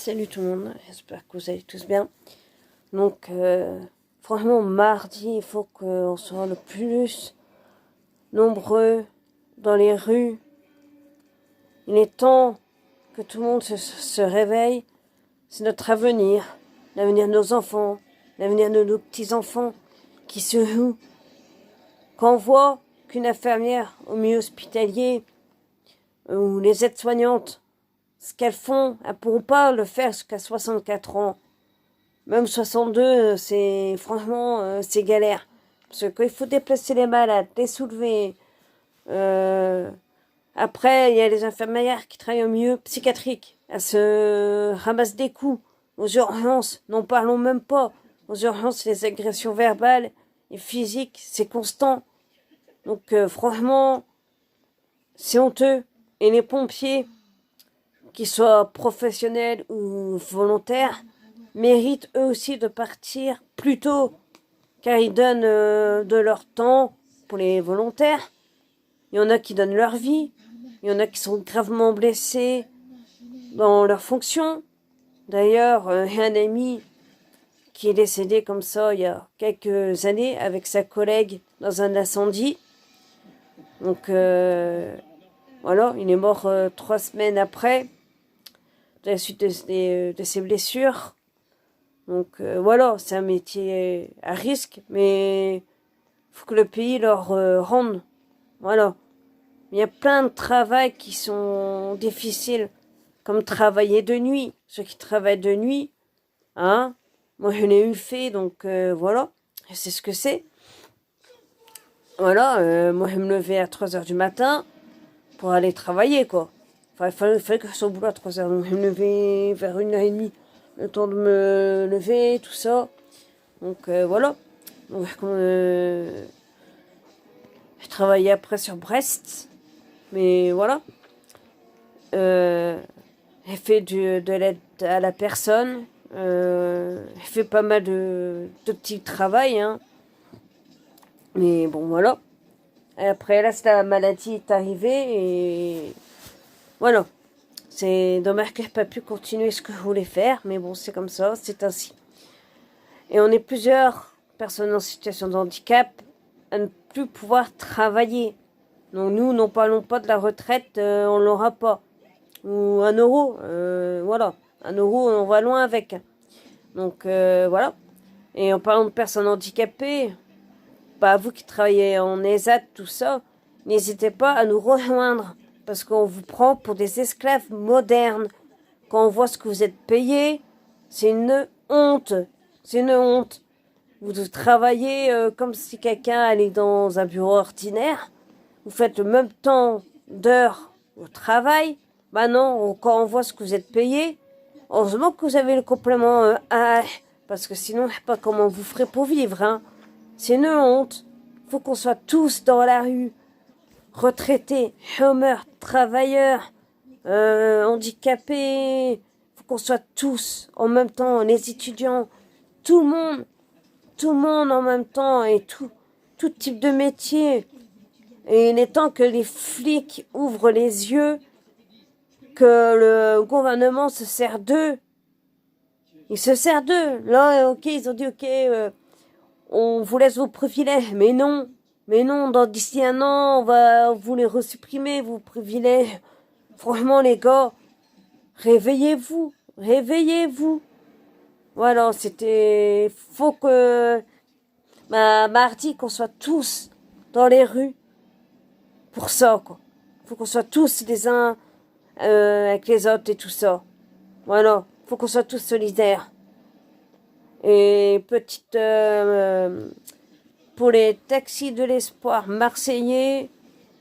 Salut tout le monde, j'espère que vous allez tous bien. Donc, franchement, mardi, il faut qu'on soit le plus nombreux dans les rues. Il est temps que tout le monde se réveille. C'est notre avenir, l'avenir de nos enfants, l'avenir de nos petits-enfants qui se jouent. Quand on voit qu'une infirmière au milieu hospitalier ou les aides-soignantes, ce qu'elles font, elles ne pourront pas le faire jusqu'à 64 ans. Même 62, c'est franchement, c'est galère. Parce que quand il faut déplacer les malades, les soulever. Après, il y a les infirmières qui travaillent au milieu psychiatrique. Elles se ramassent des coups. Aux urgences, n'en parlons même pas. Aux urgences, les agressions verbales et physiques, c'est constant. Donc franchement, c'est honteux. Et les pompiers, qu'ils soient professionnels ou volontaires, méritent eux aussi de partir plus tôt, car ils donnent de leur temps pour les volontaires. Il y en a qui donnent leur vie, il y en a qui sont gravement blessés dans leurs fonctions. D'ailleurs, j'ai un ami qui est décédé comme ça il y a quelques années avec sa collègue dans un incendie. Donc voilà, il est mort 3 semaines après, de la suite de ses blessures. Donc voilà, c'est un métier à risque, mais il faut que le pays leur rende. Voilà. Il y a plein de travails qui sont difficiles, comme travailler de nuit. Ceux qui travaillent de nuit, hein, moi je l'ai eu fait, donc voilà, je sais ce que c'est. Voilà, moi je me levais à 3h du matin pour aller travailler, quoi. Enfin, il fallait que je sois au boulot à 3h, donc je me levais vers 1h30, le temps de me lever, tout ça. Donc voilà. Donc, je travaillais après sur Brest, mais voilà. J'ai fait de l'aide à la personne. J'ai fait pas mal de petits travails, hein. Mais bon, voilà. Et après, là, la maladie est arrivée et voilà. C'est dommage que je n'ai pas pu continuer ce que je voulais faire, mais bon, c'est comme ça, c'est ainsi. Et on est plusieurs personnes en situation de handicap à ne plus pouvoir travailler. Donc nous, n'en parlons pas de la retraite, on l'aura pas. Ou 1 euro, voilà. 1 euro, on va loin avec. Donc voilà. Et en parlant de personnes handicapées, bah, vous qui travaillez en ESAT, tout ça, n'hésitez pas à nous rejoindre. Parce qu'on vous prend pour des esclaves modernes. Quand on voit ce que vous êtes payés, c'est une honte. C'est une honte. Vous travaillez comme si quelqu'un allait dans un bureau ordinaire. Vous faites le même temps d'heures au travail. Bah non, quand on voit ce que vous êtes payé, heureusement que vous avez le complément A, parce que sinon, je sais pas comment vous ferez pour vivre, hein. C'est une honte. Faut qu'on soit tous dans la rue, retraités, chômeurs, travailleurs, handicapés. Faut qu'on soit tous en même temps, les étudiants, tout le monde en même temps et tout type de métier. Et il est temps que les flics ouvrent les yeux, que le gouvernement se sert d'eux. Il se sert d'eux. Là, ok, ils ont dit, ok, on vous laisse vos privilèges. Mais non, d'ici 1 an, on va vous les resupprimer, vos privilèges. Franchement, les gars, réveillez-vous, réveillez-vous. Voilà, faut que, mardi, qu'on soit tous dans les rues pour ça, quoi. Faut qu'on soit tous les uns avec les autres et tout ça. Voilà, faut qu'on soit tous solidaires. Et petite pour les taxis de l'espoir marseillais,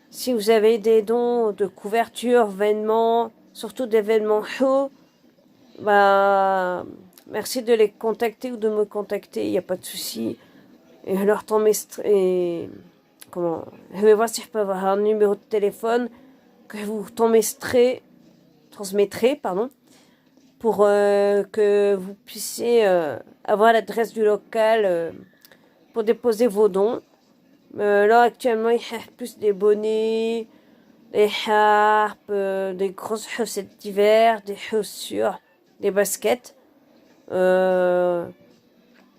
si vous avez des dons de couverture, d'événements, surtout d'événements chauds, bah merci de les contacter ou de me contacter, il n'y a pas de souci. Et je leur je vais voir si je peux avoir un numéro de téléphone que vous transmettrez, pardon, pour que vous puissiez avoir l'adresse du local pour déposer vos dons. Là, actuellement, il y a plus des bonnets, des harpes, des grosses chaussettes d'hiver, des chaussures. des baskets. On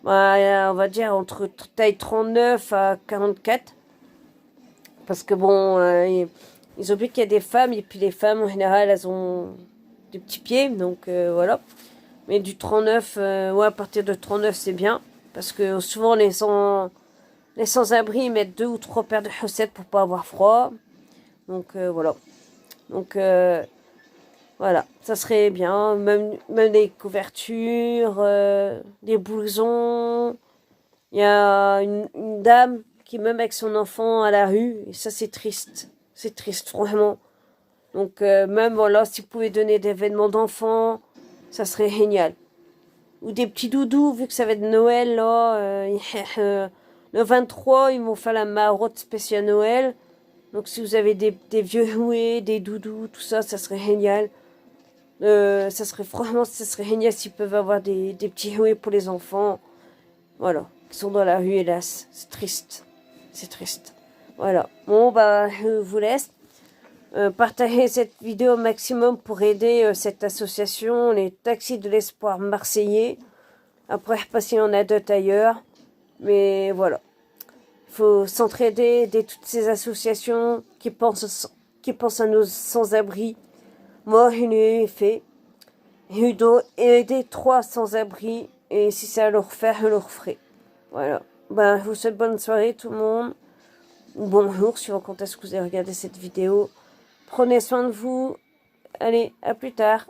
va dire entre taille 39 à 44. Parce que bon, ils ont vu qu'il y a des femmes, et puis les femmes en général, elles ont des petits pieds, donc voilà. Mais du 39, ouais, à partir de 39, c'est bien. Parce que souvent, les sans-abri, ils mettent 2 ou 3 paires de chaussettes pour pas avoir froid. Donc voilà. Donc voilà, ça serait bien. Même des couvertures, des blousons. Il y a une dame qui est même avec son enfant à la rue. Et ça, c'est triste. C'est triste, vraiment. Donc même, voilà, si vous pouvez donner des vêtements d'enfants, ça serait génial. Ou des petits doudous, vu que ça va être Noël, là. Le 23, ils m'ont fait la marotte spéciale Noël. Donc si vous avez des vieux jouets, des doudous, tout ça, ça serait génial. Ça serait génial s'ils peuvent avoir des petits jouets pour les enfants. Voilà, qui sont dans la rue, hélas. C'est triste. C'est triste. Voilà. Bon, bah, je vous laisse. Partagez cette vidéo au maximum pour aider cette association, les Taxis de l'Espoir marseillais. Après, je sais pas s'il y en a d'autres ailleurs. Mais voilà. Il faut s'entraider, aider toutes ces associations qui pensent à nos sans-abri. Moi, je l'ai fait. J'ai aidé 3 sans-abri. Et si c'est à le refaire, je le referai. Voilà. Ben, je vous souhaite bonne soirée tout le monde. Bonjour, suivant quand est-ce que vous avez regardé cette vidéo. Prenez soin de vous. Allez, à plus tard.